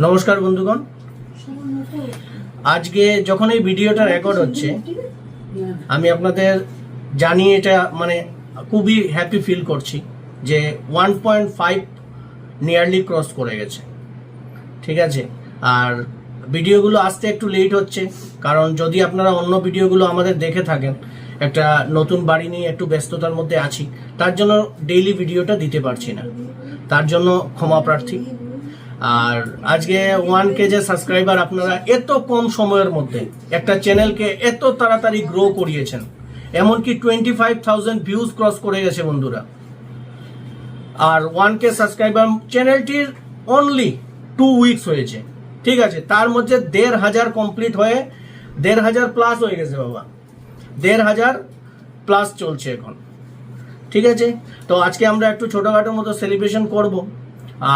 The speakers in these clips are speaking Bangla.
নমস্কার বন্ধুগণ, আজকে যখন এই ভিডিওটা রেকর্ড হচ্ছে আমি আপনাদের জানিয়ে এটা খুবই হ্যাপি ফিল করছি যে 1.5 নিয়ারলি ক্রস করে গেছে। ঠিক আছে, আর ভিডিওগুলো আসতে একটু লেট হচ্ছে, কারণ যদি আপনারা অন্য ভিডিওগুলো আমাদের দেখে থাকেন, একটা নতুন বাড়ি নিয়ে একটু ব্যস্ততার মধ্যে আছি, তার জন্য ডেইলি ভিডিওটা দিতে পারছি না, তার জন্য ক্ষমা প্রার্থী। আর আজকে 1K যে সাবস্ক্রাইবার আপনারা এত কম সময়ের মধ্যে একটা চ্যানেলকে এত তাড়াতাড়ি গ্রো করিয়েছেন, এমনকি 25,000 ভিউজ ক্রস করে গেছে বন্ধুরা। আর 1K সাবস্ক্রাইবার চ্যানেলটির অনলি 2 উইকস হয়েছে। ঠিক আছে, তার মধ্যে 1,500 কমপ্লিট হয়ে 1,500 প্লাস হয়ে গেছে বাবা, 1,500 প্লাস চলছে এখন। ঠিক আছে, তো আজকে আমরা একটু ছোটখাটোর মতো সেলিব্রেশন করব,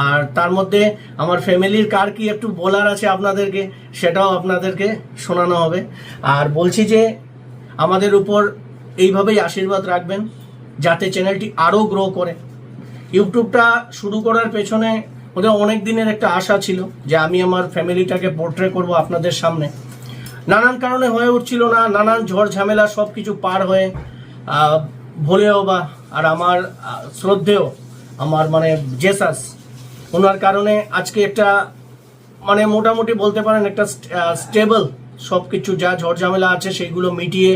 আর তার মধ্যে আমার ফ্যামিলির কার কি একটু বলার আছে আপনাদেরকে, সেটাও আপনাদেরকে শোনানো হবে। আর বলছি যে আমাদের উপর এইভাবেই আশীর্বাদ রাখবেন যাতে চ্যানেলটি আরও গ্রো করে। ইউটিউবটা শুরু করার পেছনে ওদের অনেক দিনের একটা আশা ছিল যে আমি আমার ফ্যামিলিটাকে পোর্ট্রে করব আপনাদের সামনে। নানান কারণে হয়ে উঠছিল না, নানান ঝড় ঝামেলা সব কিছু পার হয়ে ভোলেও বা আর আমার শ্রদ্ধেয় আমার জেসাস, ওনার কারণে আজকে একটা মোটামুটি বলতে পারেন একটা স্টেবল সব কিছু যা ঝড় ঝামেলা আছে সেইগুলো মিটিয়ে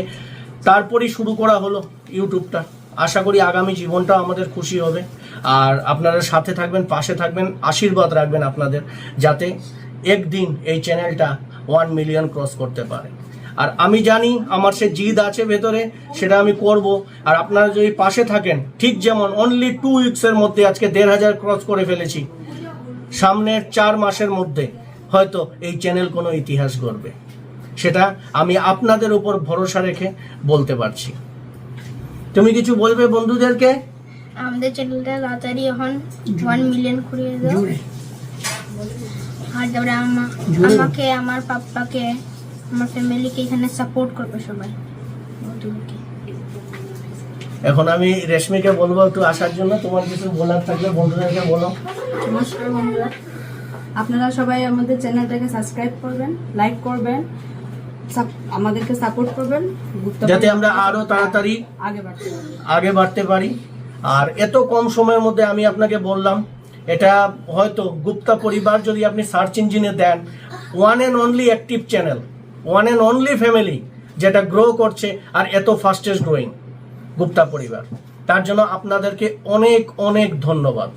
তারপরেই শুরু করা হলো ইউটিউবটা। আশা করি আগামী জীবনটাও আমাদের খুশি হবে, আর আপনারা সাথে থাকবেন, পাশে থাকবেন, আশীর্বাদ রাখবেন আপনাদের, যাতে একদিন এই চ্যানেলটা 1 মিলিয়ন ক্রস করতে পারে। আর আমি জানি আমার সে জিদ আছে ভেতরে, সেটা আমি করব। আর আপনারা যদি পাশে থাকেন, ঠিক যেমন অনলি 2 উইকসের মধ্যে আজকে 1,500 ক্রস করে ফেলেছি, সামনের 4 মাসের মধ্যে হয়তো এই চ্যানেল কোনো ইতিহাস গড়বে, সেটা আমি আপনাদের উপর ভরসা রেখে বলতে পারছি। তুমি কিছু বলবে বন্ধুদেরকে? আমাদের চ্যানেলটা তাড়াতাড়ি এখন 1 মিলিয়ন করে দাও। আর তারপরে আমাকে, আমার পাপ্পাকে, আমার ফ্যামিলিকে এখানে সাপোর্ট করবে সবাই। এখন আমি রেশমিকে বলবো একটু আসার জন্য, তোমার কিছু বলার থাকলে বন্ধুদেরকে বলো। নমস্কার বন্ধুরা, আপনারা সবাই আমাদের চ্যানেলটাকে সাবস্ক্রাইব করবেন, লাইক করবেন, আমাদেরকে সাপোর্ট করবেন যাতে আমরা আরো তাড়াতাড়ি আগে বাড়তে পারি। আর এত কম সময়ের মধ্যে আমি আপনাকে বললাম, এটা হয়তো গুপ্তা পরিবার যদি আপনি সার্চ ইঞ্জিনে দেন, one and only active channel, one and only family যেটা গ্রো করছে, আর এত ফাস্টেস্ট গ্রোয়িং গুপ্তা পরিবার। তার জন্য আপনাদেরকে অনেক অনেক ধন্যবাদ।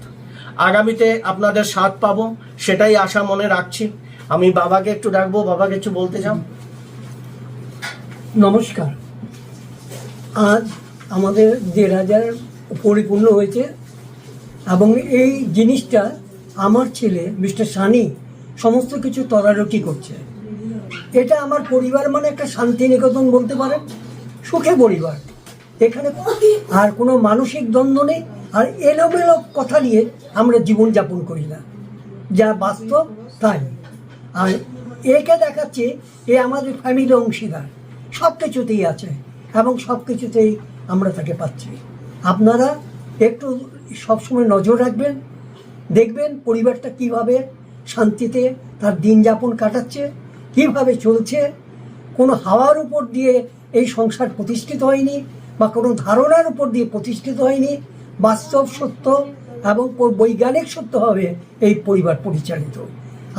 আগামীতে আপনাদের সাথ পাবো, সেটাই আশা মনে রাখছি। আমি বাবাকে একটু ডাকবো, বাবাকে কিছু বলতে চাও? নমস্কার, আজ আমাদের 1,500 পরিপূর্ণ হয়েছে, এবং এই জিনিসটা আমার ছেলে মিস্টার সানি সমস্ত কিছু তদারকি করছে। এটা আমার পরিবার একটা শান্তিনিকেতন বলতে পারেন, সুখে পরিবার। এখানে আর কোনো মানসিক দ্বন্দ্ব নেই, আর এলোমেলো কথা নিয়ে আমরা জীবনযাপন করি না, যা বাস্তব তাই। আর একে দেখাচ্ছে এ আমাদের ফ্যামিলি অংশীদার, সব কিছুতেই আছে এবং সব কিছুতেই আমরা তাকে পাচ্ছি। আপনারা একটু সবসময় নজর রাখবেন, দেখবেন পরিবারটা কিভাবে শান্তিতে তার দিন যাপন কাটাচ্ছে, কিভাবে চলছে। কোনো হাওয়ার উপর দিয়ে এই সংসার প্রতিষ্ঠিত হয়নি, বা কোনো ধারণার উপর দিয়ে প্রতিষ্ঠিত হয়নি। বাস্তব সত্য এবং বৈজ্ঞানিক সত্যভাবে এই পরিবার পরিচালিত।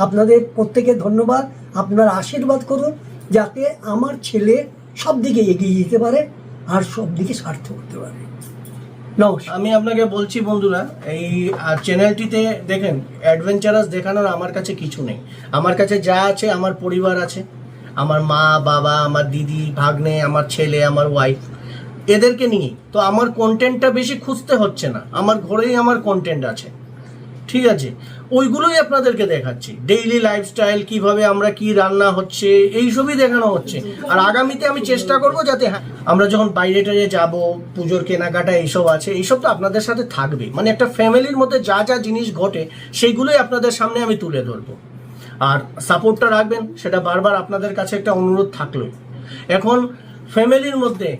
আপনাদের প্রত্যেকে ধন্যবাদ। আপনারা আশীর্বাদ করুন যাতে আমার ছেলে সব দিকে এগিয়ে যেতে পারে আর সব দিকে সার্থক করতে পারে। নমস্কার। আমি আপনাকে বলছি বন্ধুরা, এই চ্যানেলটিতে দেখেন অ্যাডভেঞ্চারাস দেখানোর আমার কাছে কিছু নেই। আমার কাছে যা আছে, আমার পরিবার আছে, আমার মা বাবা, আমার দিদি ভাগ্নে, আমার ছেলে, আমার ওয়াইফ, এদেরকে নিয়ে তো আমার কন্টেন্টটা বেশি খুঁজতে হচ্ছে না, আমার ঘরেই আমার কন্টেন্ট আছে। ঠিক আছে, ওইগুলোই আপনাদেরকে দেখাচ্ছি। ডেইলি লাইফস্টাইল, কিভাবে আমরা কি রান্না হচ্ছে, এইসবই দেখানো হচ্ছে। আর আগামীতে আমি চেষ্টা করব যাতে আমরা যখন বাইরে টাইরে যাবো, পুজোর কেনাকাটা এইসব আছে, এইসব তো আপনাদের সাথে থাকবে। একটা ফ্যামিলির মধ্যে যা যা জিনিস ঘটে সেইগুলোই আপনাদের সামনে আমি তুলে ধরবো। আর সাপোর্টটা রাখবেন, সেটা বারবার আপনাদের কাছে একটা অনুরোধ থাকলো। এখন ফ্যামিলির মধ্যে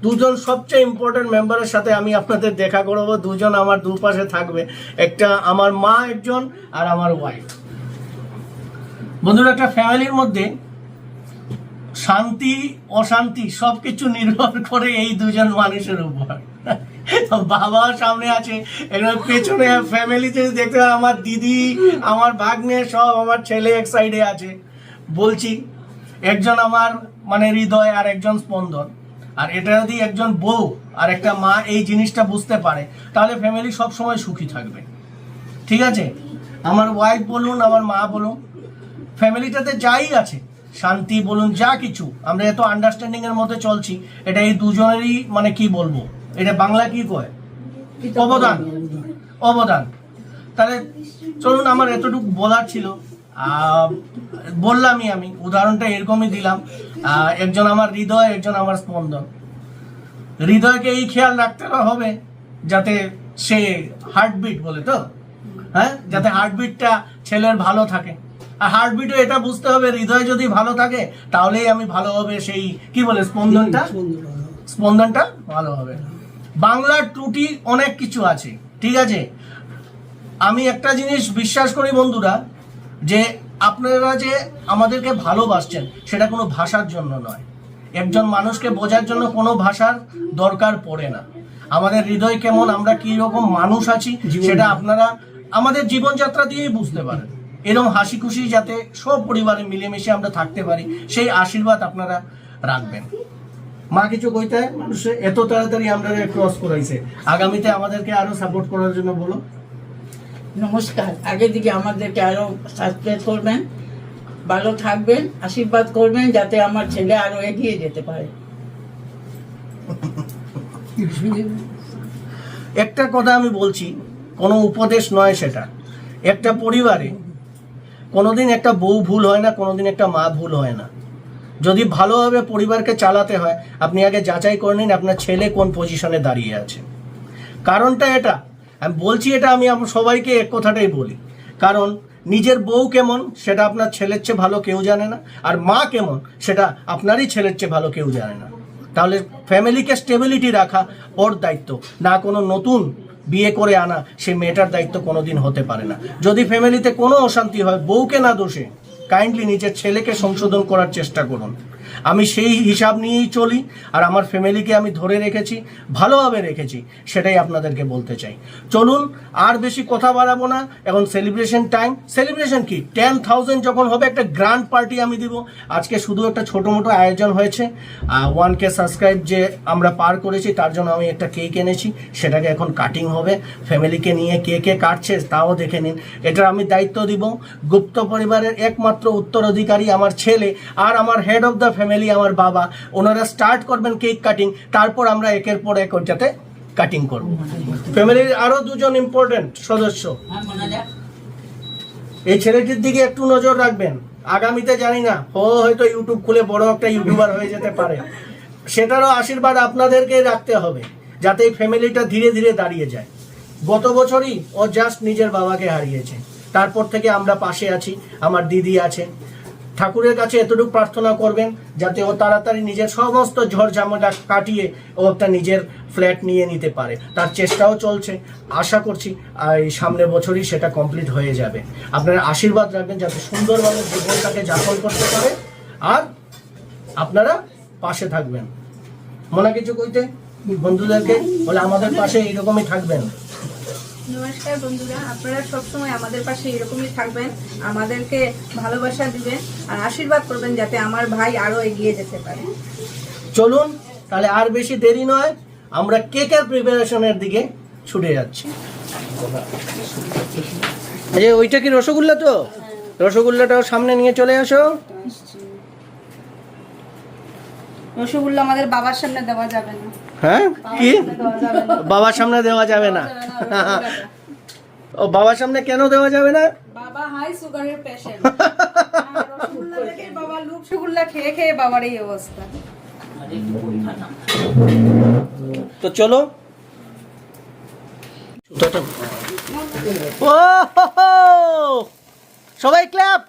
দুজন সবচেয়ে ইম্পর্টেন্ট মেম্বারের সাথে আমি আপনাদের দেখা করাবো। দুজন আমার দুপাশে থাকবে, একটা আমার মা একজন আর আমার ওয়াইফ। বন্ধুরা, একটা ফ্যামিলির মধ্যে শান্তি অশান্তি সবকিছু নির্ভর করে এই দুজন মানুষের উপর। বাবা সামনে আছে, একদম পেছনে ফ্যামিলিতে দেখতে পাই আমার দিদি, আমার ভাগ্নে, সব আমার ছেলে এক সাইডে আছে। বলছি, একজন আমার মানে হৃদয় আর একজন স্পন্দন। আর এটা যদি একজন বউ আর একটা মা এই জিনিসটা বুঝতে পারে, তাহলে ফ্যামিলি সব সময় সুখী থাকবে। ঠিক আছে, আমার ওয়াইফ বলুন, আমার মা বলুন, ফ্যামিলিটাতে যাই আছে, শান্তি বলুন, যা কিছু, আমরা এত আন্ডারস্ট্যান্ডিং এর মধ্যে চলছি। এটা এই দুজনেরই মানে কি বলবো, এটা বাংলা কি কয়, অবদান। অবদান। তাহলে চলুন, আমার এতটুকু বলার ছিল, বললামই। আমি উদাহরণটা এরকমই দিলাম। একজন আমার হৃদয়, একজন আমার স্পন্দন। হৃদয়কে এই খেয়াল রাখতে হবে যাতে সে হার্টবিট বলে তো, হ্যাঁ, যাতে হার্টবিটটা ছেলের ভালো থাকে। আর হার্টবিটও এটা বুঝতে হবে, হৃদয় যদি ভালো থাকে তাহলেই আমি ভালো হবে, সেই কি বলে স্পন্দনটা ভালো হবে। বাংলার ত্রুটি অনেক কিছু আছে, ঠিক আছে। আমি একটা জিনিস বিশ্বাস করি বন্ধুরা, যে আপনারা যে আমাদেরকে ভালোবাসছেন সেটা কোনো ভাষার জন্য নয়। একজন মানুষকে বোঝার জন্য কোনো ভাষার দরকার পড়ে না। আমাদের হৃদয় কেমন, আমরা কি রকম মানুষ আছি, সেটা আপনারা আমাদের জীবনযাত্রা দিয়েই বুঝতে পারেন। এরকম হাসি খুশি যাতে সব পরিবারে মিলেমিশে আমরা থাকতে পারি, সেই আশীর্বাদ আপনারা রাখবেন। মা কিছু কইতে হয়, মানুষের এত তাড়াতাড়ি আমরা ক্রস করাইছে, আগামীতে আমাদেরকে আরো সাপোর্ট করার জন্য বলো। নমস্কার। আগের দিকে আমাদেরকে আরো সাবস্ক্রাইব করবেন, ভালো থাকবেন, আশীর্বাদ করবেন যাতে আমার ছেলে আরো এগিয়ে যেতে পারে। একটা কথা আমি বলছি, কোনো উপদেশ নয় সেটা। একটা পরিবারে কোনোদিন একটা বউ ভুল হয় না, কোনোদিন একটা মা ভুল হয় না। যদি ভালোভাবে পরিবারকে চালাতে হয়, আপনি আগে যাচাই করে নিন আপনার ছেলে কোন পজিশনে দাঁড়িয়ে আছে। কারণটা এটা আমি বলছি, এটা আমি সবাইকে এক কথাটাই বলি, কারণ নিজের বউ কেমন সেটা আপনার ছেলের চেয়ে ভালো কেউ জানে না, আর মা কেমন সেটা আপনারই ছেলের চেয়ে ভালো কেউ জানে না। তাহলে ফ্যামিলিকে স্টেবিলিটি রাখা ওর দায়িত্ব, না কোনো নতুন বিয়ে করে আনা সেই মেয়েটার দায়িত্ব কোনোদিন হতে পারে না। যদি ফ্যামিলিতে কোনো অশান্তি হয়, বউকে না দোষে কাইন্ডলি নিজের ছেলেকে সংশোধন করার চেষ্টা করুন। আমি সেই হিসাব নিয়েই চলি, আর আমার ফ্যামিলিকে আমি ধরে রেখেছি, ভালোভাবে রেখেছি, সেটাই আপনাদেরকে বলতে চাই। চলুন, আর বেশি কথা বাড়াবো না। এখন সেলিব্রেশন টাইম। সেলিব্রেশন কি, 10,000 যখন হবে একটা গ্র্যান্ড পার্টি আমি দিব। আজকে শুধু একটা ছোটো মোটো আয়োজন হয়েছে, 1K সাবস্ক্রাইব যে আমরা পার করেছি তার জন্য আমি একটা কেক এনেছি, সেটাকে এখন কাটিং হবে। ফ্যামিলিকে নিয়ে কে কে কাটছে তাও দেখে নিন। এটার আমি দায়িত্ব দিব গুপ্ত পরিবারের একমাত্র উত্তরাধিকারী আমার ছেলে, আর আমার হেড অফ দ্য ফ্যামিলি আমার বাবা। ওনারা স্টার্ট করবেন কেক কাটিং, তারপর আমরা একের পর এক ওইটাতে কাটিং করব। ফ্যামিলির আরো দুজন ইম্পর্টেন্ট সদস্য, এই ছেলেটির দিকে একটু নজর রাখবেন। আগামীতে জানি না, হয়তো ইউটিউব খুলে বড় একটা ইউটিউবার হয়ে যেতে পারে, সেটারও আশীর্বাদ আপনাদেরকে রাখতে হবে যাতে এই ফ্যামিলিটা ধীরে ধীরে দাঁড়িয়ে যায়। গত বছরই ও জাস্ট নিজের বাবাকে হারিয়েছে, তারপর থেকে আমরা পাশে আছি, আমার দিদি আছে। ঠাকুরের কাছে এতটুকু প্রার্থনা করবেন যাতে ও তাড়াতাড়ি নিজের সমস্ত ঝড় ঝামেলা কাটিয়ে ও একটা নিজের ফ্ল্যাট নিয়ে নিতে পারে। তার চেষ্টাও চলছে, আশা করছি এই সামনের বছরই সেটা কমপ্লিট হয়ে যাবে। আপনারা আশীর্বাদ রাখবেন যাতে সুন্দরভাবে জীবনটাকে যাপন করতে পারে, আর আপনারা পাশে থাকবেন। মনে কিছু কইতে বন্ধুদেরকে বলে আমাদের পাশে এইরকমই থাকবেন। নমস্কার বন্ধুরা, আপনারা সবসময় আমাদের পাশে এরকমই থাকবেন, আমাদেরকে ভালোবাসা দিবেন আর আশীর্বাদ করবেন যাতে আমার ভাই আরো এগিয়ে যেতে পারে। চলুন তাহলে আর বেশি দেরি নয়, আমরা কেকের প্রিপারেশনের দিকে ছুটে যাচ্ছি। এই ওইটা কি রসগোল্লা? তো রসগোল্লাটাও সামনে নিয়ে চলে আসো। রসগোল্লা আমাদের বাবার সামনে দেওয়া যাবে না। হ্যাঁ, কি বাবার সামনে দেওয়া যাবে না? ও বাবার সামনে কেন দেওয়া যাবে না? বাবা হাই সুগারের পেশেন্ট, রসগোল্লা দেখে বাবা রসগোল্লা খেয়ে খেয়ে বাবার এই অবস্থা। তো চলো, ও সবাই ক্ল্যাপ।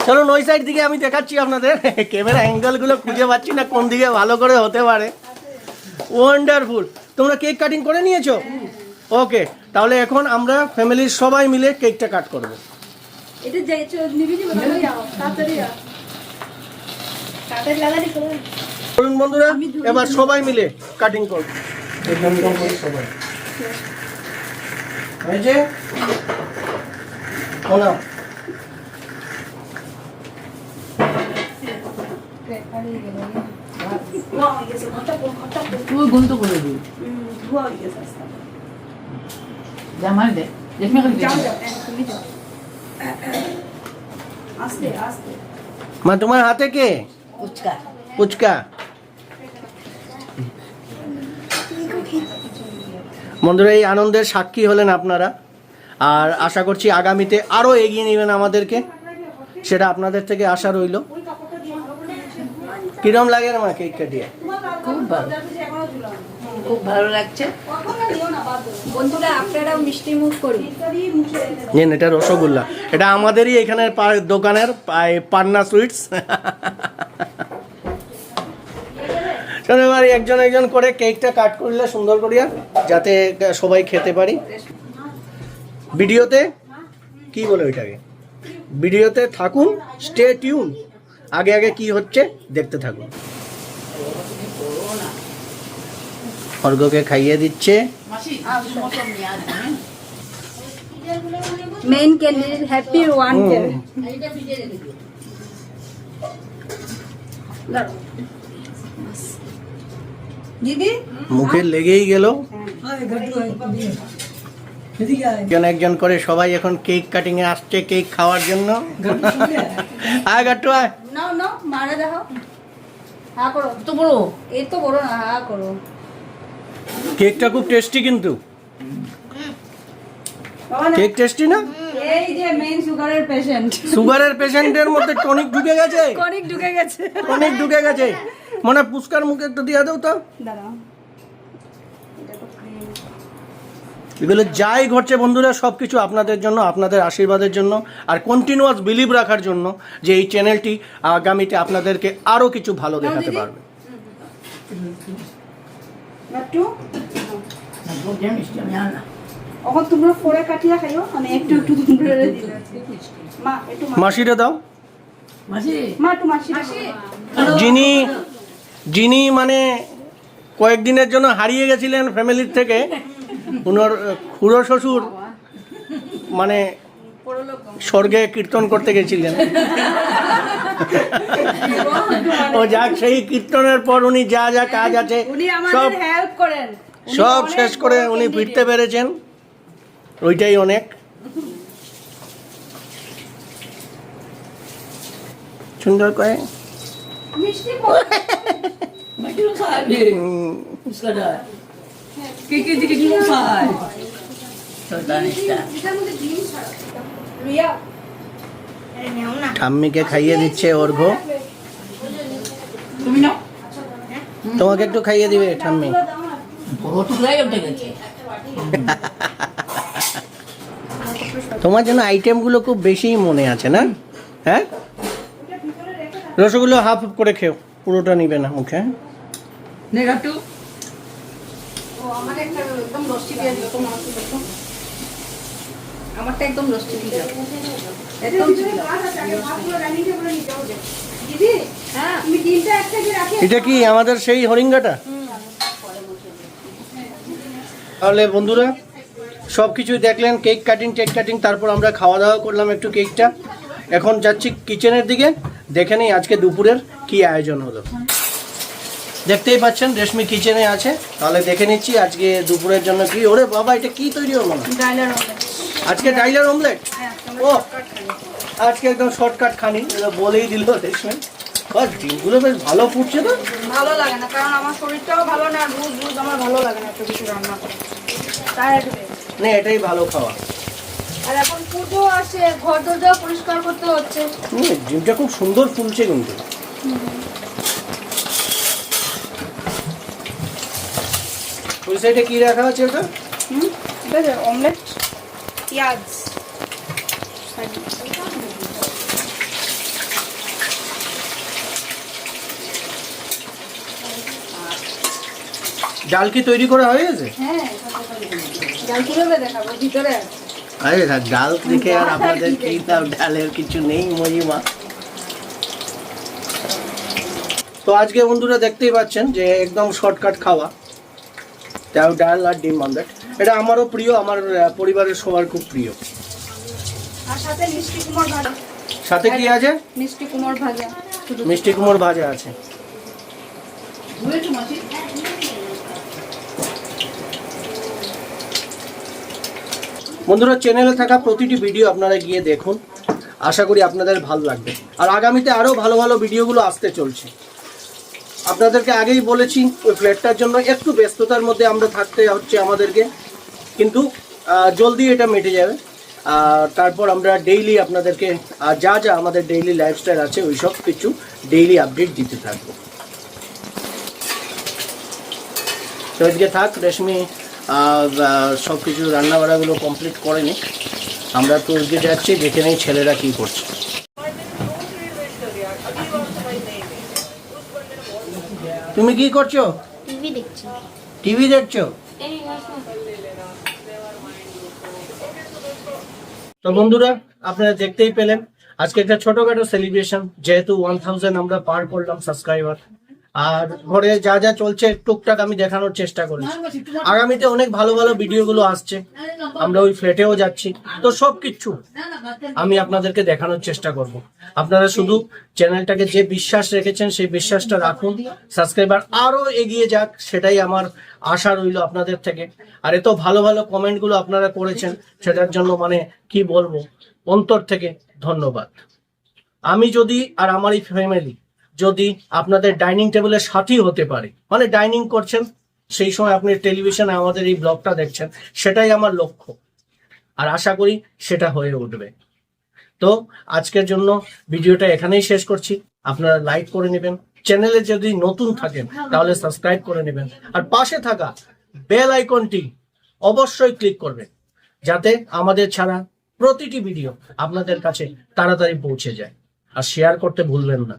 চলুন ওই সাইড দিকে আমি দেখাচ্ছি আপনাদের, ক্যামেরা অ্যাঙ্গেলগুলো খুঁজে পাচ্ছি না কোন দিকে ভালো করে হতে পারে। ওয়ান্ডারফুল। তোমরা কেক কাটিং করে নিয়েছো? ওকে, তাহলে এখন আমরা ফ্যামিলির সবাই মিলে কেকটা কাট করবো। এটা যাইছো নিবি নি বলে যাও তাড়াতাড়ি যাও কাদের লাগালি করে করুন বন্ধুরা, এবার সবাই মিলে কাটিং করবো। সবাই হয়েছে? শোনাও। তুই গন্ত করে দিবি ধোয়া হয়ে গেছে আস্তে জামাই দে রেশমি করে যাও দিবি যাও তুমি যাও আস্তে আস্তে মা তোমার হাতে কে? ফুচকা পুচকা। বন্ধুরা, এই আনন্দের সাক্ষী হলেন আপনারা, আর আশা করছি আগামীতে আরো এগিয়ে নেবেন আমাদেরকে, সেটা আপনাদের থেকে আশা রইল। কিরম লাগে রে মা কেক কাটিয়ে? খুব ভালো, খুব ভালো লাগছে। বন্ধুরা আপনারাও মিষ্টি মুখ করুন। নেন, এটা রসগোল্লা, এটা আমাদেরই এখানের দোকানের পান্না সুইটস। চলো এবার একজন একজন করে কেকটা কাট করলে সুন্দর করিয়া, যাতে সবাই খেতে পারি। ভিডিওতে কি বলে ওইটাকে, ভিডিওতে থাকুন, স্টে টিউন। আগে আগে কি হচ্ছে দেখতে থাকুন। অর্ঘ্যকে খাইয়ে দিচ্ছে। মাসি মতন নিয়ে আসবে মেইন ক্যান্ডিডেট হ্যাপি ওয়ান কে এইটা ভিজে রেখে দিও। দিদি মুখে লেগেই গেল। আয় ঘাটু আয়, এদিকে আয়। একজন একজন করে সবাই এখন কেক কাটিং এ আসছে কেক খাওয়ার জন্য। ঘাটু সঙ্গে আয়। আয় গাট্টু আয়। নাও নাও মারা দেখো হ্যাঁ করো তো বড় এই তো বড় না হ্যাঁ করো কেকটা খুব টেস্টি, কিন্তু বাবা না, কেক টেস্টি না? এই যে মেইন সুগারের পেশেন্ট সুগারের পেশেন্টের মধ্যে টনিক ঢুকে গেছে, অনেক ঢুকে গেছে টনিক ঢুকে গেছে। মানে পুস্কার মুখে একটু দিয়ে দাও তো। দাঁড়াও এগুলো যাই ঘটছে বন্ধুরা, সব কিছু আপনাদের জন্য, আপনাদের আশীর্বাদের জন্য, আর কন্টিনিউয়াস বিলিভ রাখার জন্য যে এই চ্যানেলটি আগামীতে আপনাদেরকে আরও কিছু ভালো দেখাতে পারবে। একটু বুঝে মিষ্টি আমি আনা এখন তোমরা ফোড়ে কাটিয়া খাইও আমি একটু একটু তোমরা দিলে মা একটু মাসিরে দাও। মাসি মা একটু মাসি যিনি মানে কয়েকদিনের জন্য হারিয়ে গেছিলেন ফ্যামিলির থেকে, ওনার খুড়ো শ্বশুর মানে স্বর্গে কীর্তন করতে গেছিলেন। ও যাক, সেই কীর্তনের পর উনি যা যা কাজ আছে উনি সব আমাদের হেল্প করেন সব শেষ করে উনি ফিরতে পেরেছেন, ওইটাই অনেক। সুন্দর করে মিষ্টি মাটি খাবে ফুচকাটা কি কি দিকে কি খায় সদানিস্তা এটার মধ্যে ডিম ছাড়া রিয়া নেও না। ঠাম্মিকে খাইয়ে দিচ্ছে অর্ঘ্য। তুমি নাও তোমাকে একটু খাইয়ে দিবে ঠাম্মি। বড় টুকরাই উঠে গেছে তোমার জন্য আইটেমগুলো খুব বেশিই মনে আছে না? হ্যাঁ, রসগোল্লা হাফ করে খেও, পুরোটা নিবে না মুখে। নেগাটু ও আমার একটা একদম রসটি দিয়ে দিও তোমার দেখো আমারটা একদম রসটি দিয়ে দাও একদম দিদি হ্যাঁ তুমি ডিমটা একটা দিয়ে রাখি এটা কি আমাদের সেই হরিঙ্গাটা? তাহলে বন্ধুরা সব কিছুই দেখলেন, কেক কাটিং, তারপর আমরা খাওয়া দাওয়া করলাম একটু কেকটা। এখন যাচ্ছি কিচেনের দিকে, দেখে নিই আজকে দুপুরের কি আয়োজন হলো। দেখতেই পাচ্ছেন রেশমি কিচেনে আছে, তাহলে দেখে নিচ্ছি আজকে দুপুরের জন্য কি। ওরে বাবা, এটা কি তৈরি হলো না? ডাইলার অমলেট আজকে ডাইলার অমলেট। হ্যাঁ ও আজকে একদম শর্টকাট খানি, এটা বলেই দিল রেশমি। বাস, ডিমগুলো বেশ ভালো ফুটছে তো। ভালো লাগে না, কারণ আমার শরীরটাও ভালো না, রোজ রোজ আমার ভালো লাগে না এত কিছু রান্না করে, তাই আসবে। না, এটাই ভালো খাওয়া। আর এখন পুজো আসে, ঘর দরজা পরিষ্কার করতে হচ্ছে। ডিমটা খুব সুন্দর ফুলছে কিন্তু। ওই সাইডে কি রাখা আছে ওটা? ঠিক আছে, অমলেট, পেঁয়াজ, ডাল কি তৈরি করা হয়ে গেছে? হ্যাঁ, ডাল কিভাবে দেখাবো, ভিতরে আছে। আরে ডাল দেখে আর আপনাদের কি তাও ডালের কিছু নেই মহিমা। তো আজকে বন্ধুরা দেখতেই পাচ্ছেন যে একদম শর্টকাট খাওয়া, তাও ডাল আর ডিম অমলেট। এটা আমারও প্রিয়, আমার পরিবারের সবার খুব প্রিয়। আর সাথে মিষ্টি কুমড় ভাজা। সাথে কি আছে? মিষ্টি কুমড় ভাজা। মিষ্টি কুমড় ভাজা আছে। বন্ধুরা, চ্যানেলে থাকা প্রতিটি ভিডিও আপনারা গিয়ে দেখুন, আশা করি আপনাদের ভালো লাগবে। আর আগামীতে আরও ভালো ভালো ভিডিওগুলো আসতে চলছে। আপনাদেরকে আগেই বলেছি ওই ফ্ল্যাটটার জন্য একটু ব্যস্ততার মধ্যে আমরা থাকতে হচ্ছে আমাদেরকে, কিন্তু জলদি এটা মিটে যাবে। আর তারপর আমরা ডেইলি আপনাদেরকে যা যা আমাদের ডেইলি লাইফস্টাইল আছে ওই সব কিছু ডেইলি আপডেট দিতে থাকবো। তো আজকে থাক, রেশমি সব কিছু রান্নাবাড়াগুলো কমপ্লিট করেনি। আমরা তো আজকে যাচ্ছি, দেখে নেই ছেলেরা কী করছে। তুমি কি করছো? টিভি দেখছি। টিভি দেখছো? তো বন্ধুরা, আপনারা দেখতেই পেলেন আজকে একটা ছোটখাটো সেলিব্রেশন, যেহেতু 1000 আমরা পার করলাম সাবস্ক্রাইবার। আর ঘরে যা যা চলছে টুকটাক আমি দেখানোর চেষ্টা করেছি। আগামীতে অনেক ভালো ভালো ভিডিওগুলো আসছে, আমরা ওই ফ্ল্যাটেও যাচ্ছি, তো সব কিছু আমি আপনাদেরকে দেখানোর চেষ্টা করব। আপনারা শুধু চ্যানেলটাকে যে বিশ্বাস রেখেছেন সেই বিশ্বাসটা রাখুন, সাবস্ক্রাইবার আরো এগিয়ে যাক, সেটাই আমার আশা রইল আপনাদের থেকে। আর এত ভালো ভালো কমেন্টগুলো আপনারা করেছেন, সেটার জন্য মানে কি বলবো, অন্তর থেকে ধন্যবাদ। আমি যদি আর আমার এই ফ্যামিলি যদি আপনাদের ডাইনিং টেবিলের সাথী হতে পারে, মানে ডাইনিং করছেন সেই সময় আপনি টেলিভিশনে আমাদের এই ব্লগটা দেখছেন, সেটাই আমার লক্ষ্য। আর আশা করি সেটা হয়ে উঠবে। তো আজকের জন্য ভিডিওটা এখানেই শেষ করছি। আপনারা লাইক করে নেবেন, চ্যানেলে যদি নতুন থাকেন তাহলে সাবস্ক্রাইব করে নেবেন, আর পাশে থাকা বেল আইকনটি অবশ্যই ক্লিক করবেন, যাতে আমাদের ছাড়া প্রতিটি ভিডিও আপনাদের কাছে তাড়াতাড়ি পৌঁছে যায়। আর শেয়ার করতে ভুলবেন না।